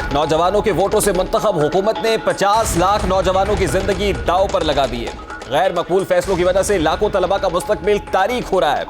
नौजवानों के वोटों से मुंतखब हुकूमत ने 50 लाख नौजवानों की जिंदगी दांव पर लगा दी है। गैर मकबूल फैसलों की वजह से लाखों तलबा का मुस्तकबिल तारीख हो रहा है।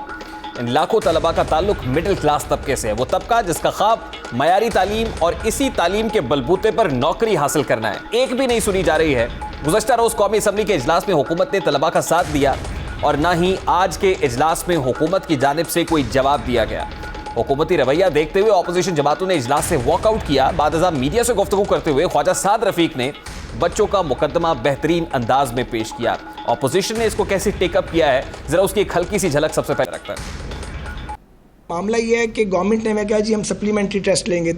इन लाखों तलबा का ताल्लुक मिडिल क्लास तबके से है, वो तबका जिसका ख्वाब मयारी तालीम और इसी तालीम के बलबूते पर नौकरी हासिल करना है। एक भी नहीं सुनी जा रही है। गुज़श्ता रोज कौमी असम्बली के इजलास में हुकूमत ने तलबा का साथ दिया और ना ही आज के इजलास में हुकूमत की जानिब से कोई जवाब दिया गया। हुकूमती रवैया देखते हुए अपोजिशन जमातों ने इजलास से वॉकआउट किया। बादशाह मीडिया से गुफ्तगू करते हुए ख्वाजा साद रफीक ने बच्चों का मुकदमा बेहतरीन अंदाज में पेश किया। अपोजिशन ने इसको कैसे टेकअप किया है, जरा उसकी एक हल्की सी झलक सबसे पहले रखता है। मामला ये है कि गवर्नमेंट ने मैं कहा जी हम सप्लीमेंट्री टेस्ट लेंगे,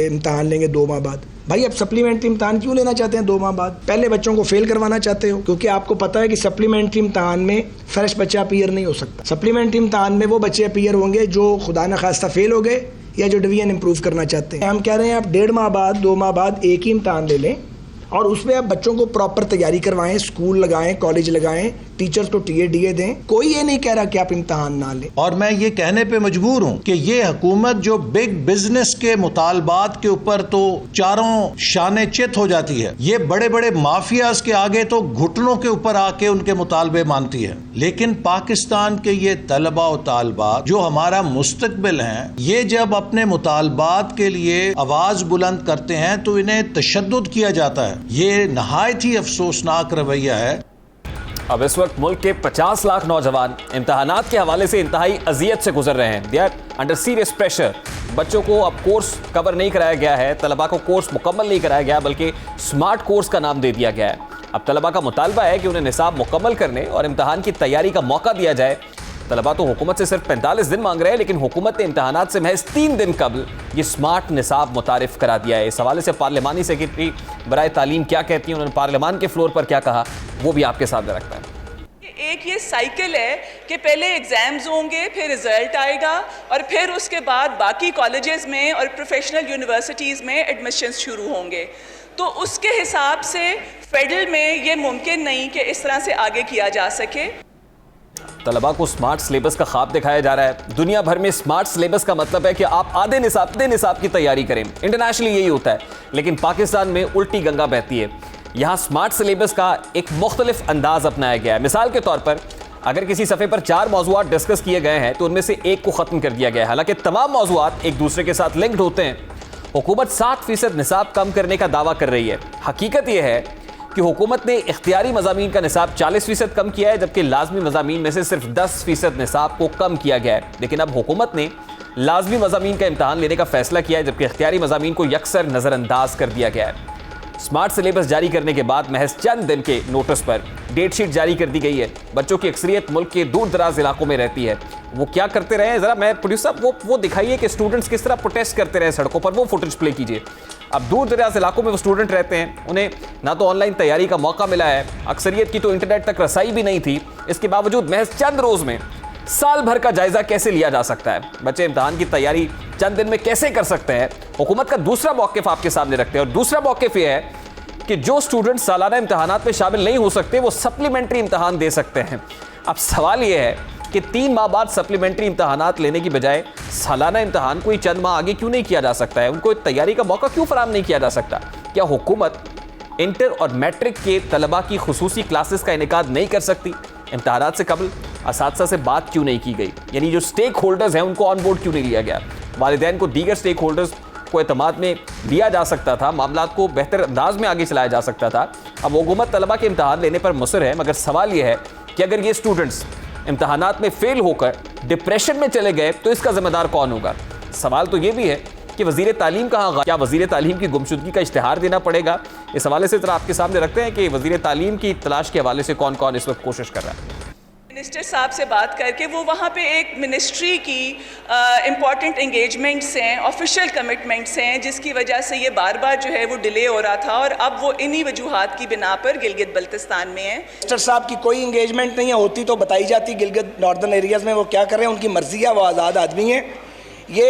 इम्तहान लेंगे 2 माह बाद। भाई अब सप्लीमेंट्री इम्तहान क्यों लेना चाहते हैं 2 माह बाद? पहले बच्चों को फेल करवाना चाहते हो, क्योंकि आपको पता है कि सप्लीमेंट्री इम्तहान में फ्रेश बच्चा अपीयर नहीं हो सकता। सप्लीमेंट्री इम्तहान में वो बच्चे अपीयर होंगे जो खुदा न खास्ता फेल हो गए या जो डिवीजन इंप्रूव करना चाहते हैं। हम कह रहे हैं आप 1.5 माह बाद 2 माह बाद एक ही इम्तहान ले लें और उसमें आप बच्चों को प्रॉपर तैयारी करवाएं, स्कूल लगाएं, कॉलेज लगाएं, टीचर्स को टीए डीए दें। कोई ये नहीं कह रहा कि आप इम्तहान ना लें। और मैं ये कहने पे मजबूर हूँ कि ये हुकूमत जो बिग बिजनेस के मुतालबात के ऊपर तो चारों शाने चित हो जाती है, ये बड़े बड़े माफियाज के आगे तो घुटनों के ऊपर आके उनके मुतालबे मानती है। लेकिन पाकिस्तान के ये तलबा और तालबात जो हमारा मुस्तकबिल हैं, ये जब अपने मुतालबात के लिए आवाज बुलंद करते हैं तो इन्हें तशद्दुद किया जाता है। ये नहायत ही अफसोसनाक रवैया है। अब इस वक्त मुल्क के 50 लाख नौजवान इम्तहानात के हवाले से इंतहाई अजियत से गुजर रहे हैं। They are under serious pressure. बच्चों को अब कोर्स कवर नहीं कराया गया है, तलबा को कोर्स मुकम्मल नहीं कराया गया, बल्कि स्मार्ट कोर्स का नाम दे दिया गया है। अब तलबा का मुतालबा है कि उन्हें निसाब मुकम्मल करने और इम्तहान की तैयारी का मौका दिया जाए। तलबा तो हुकूमत से सिर्फ 45 दिन मांग रहे हैं, लेकिन हुकूमत ने इम्तहानात से महज 3 दिन कबल ये स्मार्ट निसाब मुतारिफ करा दिया है। इस हवाले से पार्लिमानी सेक्रेटरी बराए तालीम क्या कहती हैं, उन्होंने पार्लियामान के फ्लोर पर क्या कहा, वो भी आपके सामने रखता है। एक ये साइकिल है कि पहले एग्जाम्स होंगे, फिर रिजल्ट आएगा और फिर उसके बाद बाकी कॉलेजेस में और प्रोफेशनल यूनिवर्सिटीज़ में एडमिशन्स शुरू होंगे। तो उसके हिसाब से फेडरल में ये मुमकिन नहीं कि इस तरह से आगे किया जा सके। तलबा को स्मार्ट सिलेबस का ख्वाब दिखाया जा रहा है। दुनिया भर में स्मार्ट सिलेबस का मतलब है कि आप आधे निसाब की तैयारी करें। इंटरनेशनली यही होता है, लेकिन पाकिस्तान में उल्टी गंगा बहती है। यहाँ स्मार्ट सिलेबस का एक मुख्तलिफ अंदाज अपनाया गया है। मिसाल के तौर पर अगर किसी सफ़े पर 4 मौज़ूआत डिस्कस किए गए हैं तो उनमें से एक को ख़त्म कर दिया गया है। हालांकि तमाम मौज़ूआत एक दूसरे के साथ लिंक्ड होते हैं। हुकूमत 60% निसाब कम करने का दावा कर रही है। हकीकत यह है कि हुकूमत ने इख्तियारी मज़ामीन का निसाब 40% कम किया है, जबकि लाजमी मज़ामीन में से सिर्फ 10% निसाब को कम किया गया है। लेकिन अब हुकूमत ने लाजमी मज़ामीन का इम्तहान लेने का फैसला किया है, जबकि इख्तियारी मज़ामीन को यकसर नज़रअंदाज कर दिया गया है। स्मार्ट सिलेबस जारी करने के बाद महज चंद दिन के नोटिस पर डेट शीट जारी कर दी गई है। बच्चों की अक्सरियत मुल्क के दूर दराज इलाकों में रहती है। वो क्या करते रहे, जरा मैं प्रोड्यूसर वो दिखाइए कि स्टूडेंट्स किस तरह प्रोटेस्ट करते रहे सड़कों पर, वो फुटेज प्ले कीजिए। अब दूर दराज इलाकों में वो स्टूडेंट रहते हैं, उन्हें ना तो ऑनलाइन तैयारी का मौका मिला है, अक्सरियत की तो इंटरनेट तक रसाई भी नहीं थी। इसके बावजूद महज चंद रोज में साल भर का जायजा कैसे लिया जा सकता है, बच्चे इम्तहान की तैयारी चंद दिन में कैसे कर सकते हैं। हुकूमत का दूसरा मौक़िफ़ आपके सामने रखते हैं, और दूसरा मौक़िफ़ ये है कि जो स्टूडेंट सालाना इम्तहानात में शामिल नहीं हो सकते वो सप्लीमेंट्री इम्तहान दे सकते हैं। अब सवाल ये है कि 3 माह बाद सप्लीमेंट्री इम्तहानात लेने की बजाय सालाना इम्तहान कोई चंद माह आगे क्यों नहीं किया जा सकता है? उनको तैयारी का मौका क्यों फराहम नहीं किया जा सकता? क्या हुकूमत इंटर और मैट्रिक के तलबा की खुसूसी क्लासेस का इनेकाद नहीं कर सकती? इम्तहानात से कबल असातिज़ा से बात क्यों नहीं की गई? यानी जो स्टेक होल्डर्स हैं उनको ऑन बोर्ड क्यों नहीं लिया गया? वालिदैन को दीगर स्टेक होल्डर्स को एतमाद में लिया जा सकता था, मामलात को बेहतर अंदाज में आगे चलाया जा सकता था। अब हुकूमत तलबा के इम्तहान लेने पर मुसर है, मगर सवाल यह है कि अगर ये स्टूडेंट्स इम्तहानात में फेल होकर डिप्रेशन में चले गए तो इसका जिम्मेदार कौन होगा? सवाल तो ये भी है कि वज़ीर तालीम कहाँ? क्या वज़ीर तालीम की गुमशुदगी का इश्तिहार देना पड़ेगा? इस हवाले से जरा आपके सामने रखते हैं कि वज़ीर तालीम की तलाश के हवाले से कौन कौन इस वक्त कोशिश कर रहा है। मिनिस्टर साहब से बात करके वो वहाँ पे एक मिनिस्ट्री की इम्पॉर्टेंट एंगेजमेंट्स हैं, ऑफिशियल कमिटमेंट्स हैं, जिसकी वजह से ये बार बार जो है वो डिले हो रहा था और अब वो इन्हीं वजूहात की बिना पर गिलगित बल्तिस्तान में है। मिनिस्टर साहब की कोई एंगेजमेंट नहीं है, होती तो बताई जाती। गिलगित नॉर्दर्न एरियाज़ में वो क्या कर रहे हैं, उनकी मर्जी है, वो आज़ाद आदमी हैं। ये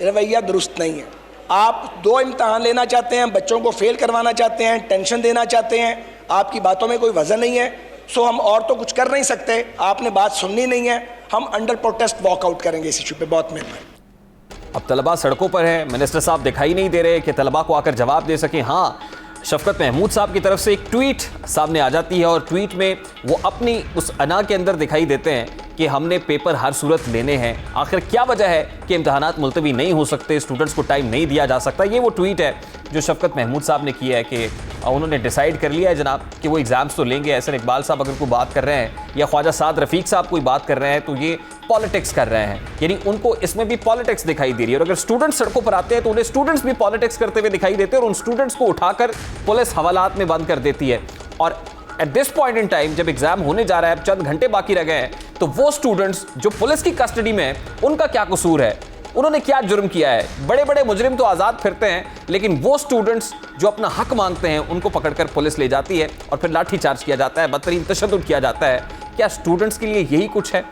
रवैया दुरुस्त नहीं है। आप 2 इम्तहान लेना चाहते हैं, बच्चों को फेल करवाना चाहते हैं, टेंशन देना चाहते हैं, आपकी बातों में कोई वजन नहीं है। सो हम और तो कुछ कर नहीं सकते, आपने बात सुननी नहीं है, हम अंडर प्रोटेस्ट वॉकआउट करेंगे इस इशू पे। बहुत मेहरबानी। अब तलबा सड़कों पर है, मिनिस्टर साहब दिखाई नहीं दे रहे कि तलबा को आकर जवाब दे सकें। हाँ, शफकत महमूद साहब की तरफ से एक ट्वीट सामने आ जाती है और ट्वीट में वो अपनी उस अना के अंदर दिखाई देते हैं कि हमने पेपर हर सूरत लेने हैं। आखिर क्या वजह है कि इम्तहानात मुलतवी नहीं हो सकते, स्टूडेंट्स को टाइम नहीं दिया जा सकता? ये वो ट्वीट है जो शफकत महमूद साहब ने किया है कि उन्होंने डिसाइड कर लिया है जनाब कि वो एग्ज़ाम्स तो लेंगे। एहसन इकबाल साहब अगर कोई बात कर रहे हैं या ख्वाजा साद रफ़ीक साहब कोई बात कर रहे हैं तो ये पॉलिटिक्स कर रहे हैं, यानी उनको इसमें भी पॉलिटिक्स दिखाई दे रही है। और अगर स्टूडेंट्स सड़कों पर आते हैं तो उन्हें स्टूडेंट्स भी पॉलिटिक्स करते हुए दिखाई देते हैं और उन स्टूडेंट्स को उठाकर पुलिस हवालात में बंद कर देती है। और at this point in time जब एग्जाम होने जा रहा है, अब चंद घंटे बाकी रह गए हैं, तो वो स्टूडेंट्स जो पुलिस की कस्टडी में हैं, उनका क्या कसूर है? उन्होंने क्या जुर्म किया है? बड़े बड़े मुजरिम तो आज़ाद फिरते हैं, लेकिन वो स्टूडेंट्स जो अपना हक मांगते हैं उनको पकड़कर पुलिस ले जाती है और फिर लाठी चार्ज किया जाता है, बदतरीन तशद्दुद किया जाता है। क्या स्टूडेंट्स के लिए यही कुछ है?